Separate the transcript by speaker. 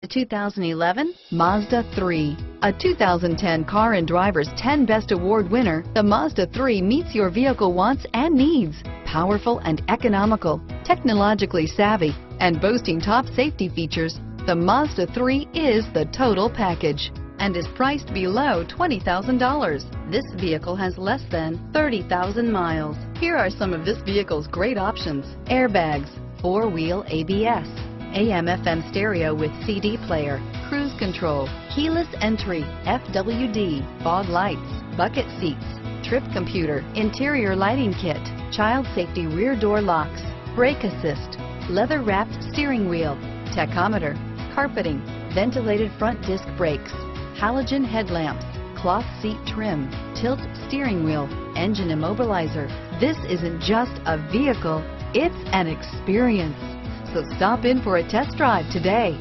Speaker 1: The 2011 Mazda 3. A 2010 Car and Driver's 10 Best Award winner, the Mazda 3 meets your vehicle wants and needs. Powerful and economical, technologically savvy, and boasting top safety features, the Mazda 3 is the total package and is priced below $20,000. This vehicle has less than 30,000 miles. Here are some of this vehicle's great options: airbags, four-wheel ABS, AM/FM stereo with CD player, cruise control, keyless entry, FWD, fog lights, bucket seats, trip computer, interior lighting kit, child safety rear door locks, brake assist, leather-wrapped steering wheel, tachometer, carpeting, ventilated front disc brakes, halogen headlamps, cloth seat trim, tilt steering wheel, engine immobilizer. This isn't just a vehicle, it's an experience. So stop in for a test drive today.